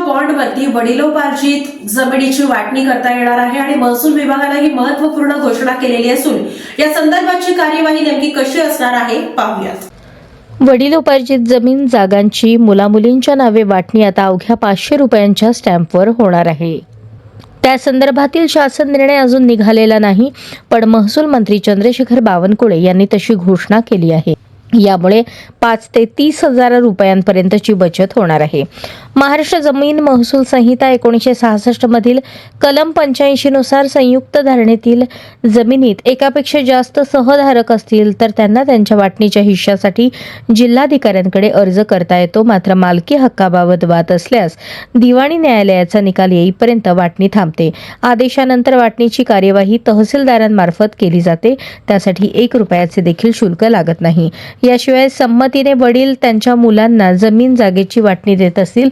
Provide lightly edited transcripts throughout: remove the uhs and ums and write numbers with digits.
बॉन्डवरती वडिलोपार्जित जमिनीची वाटणी करता येणार आहे आणि महसूल विभागाला ही महत्त्वपूर्ण घोषणा केलेली असून या संदर्भाची कार्यवाही नेमकी कशी असणार आहे पाहूयात. वडिलोपार्जित जमीन जागांची मुलामुलींच्या नावे वाटणी आता अवघ्या 500 रुपयांच्या स्टॅम्पवर होणार आहे. त्या संदर्भातील शासन निर्णय अजून निघालेला नाही, पण महसूल मंत्री चंद्रशेखर बावनकुळे यांनी तशी घोषणा केली आहे. यामुळे 5 ते 30 हजार रुपयांपर्यंतची बचत होणार आहे. महाराष्ट्र जमीन महसूल संहिता 1966 मधील कलम 85 नुसार संयुक्त धारणेतील जमिनीत एकापेक्षा जास्त सहधारक असतील तर त्यांना त्यांच्या वाटणीच्या हिश्श्यासाठी जिल्हाधिकाऱ्यांकडे अर्ज करता येतो. मात्र मालकी हक्काबाबत वाद असल्यास दिवाणी न्यायालयाचा निकाल येईपर्यंत वाटणी थांबते. आदेशानंतर वाटणीची कार्यवाही तहसीलदारांमार्फत केली जाते. त्यासाठी 1 रुपयाचे देखील शुल्क लागत नाही. याशिवाय संमतीने वडील त्यांच्या मुलांना जमीन जागेची वाटणी देत असतील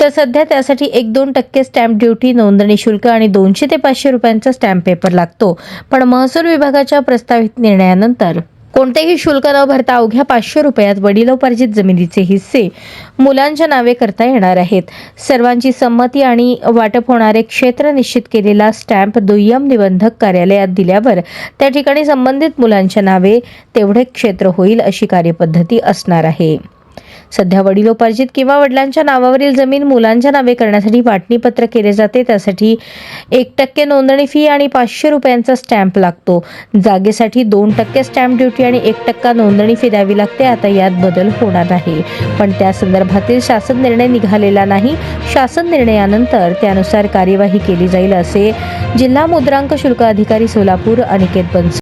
तर सध्या त्यासाठी 1-2% स्टॅम्प ड्युटी, नोंदणी शुल्क आणि 200 ते 500 रुपयांचा स्टॅम्प पेपर लागतो. पण महसूल विभागाच्या प्रस्तावित निर्णयानंतर कोणतेही शुल्क न भरता अवघ्या 500 रुपयात वडिलोपार्जित जमिनीचे हिस्से मुलांच्या नावे करता येणार आहेत. सर्वांची संमती आणि वाटप होणारे क्षेत्र निश्चित केलेला स्टॅम्प दुय्यम निबंधक कार्यालयात दिल्यावर त्या ठिकाणी संबंधित मुलांच्या नावे तेवढे क्षेत्र होईल अशी कार्यपद्धती असणार आहे. सध्या वडिलोपार्जित किंवा वडिलांच्या नावावरील जमीन मुलांच्या नावे करण्यासाठी वाटणीपत्र केले जाते. त्यासाठी 1% नोंदणी फी आणि 500 रुपयांचा स्टॅम्प लागतो. जागेसाठी 2% स्टॅम्प ड्युटी आणि 1% नोंदणी फी द्यावी लागते. आता यात बदल होणार आहे, पण त्या संदर्भातील शासन निर्णय निघालेला नाही. शासन निर्णयानंतर त्यानुसार कार्यवाही केली जाईल असे जिल्हा मुद्रांक शुल्क अधिकारी सोलापूर अनिकेत बनसोडे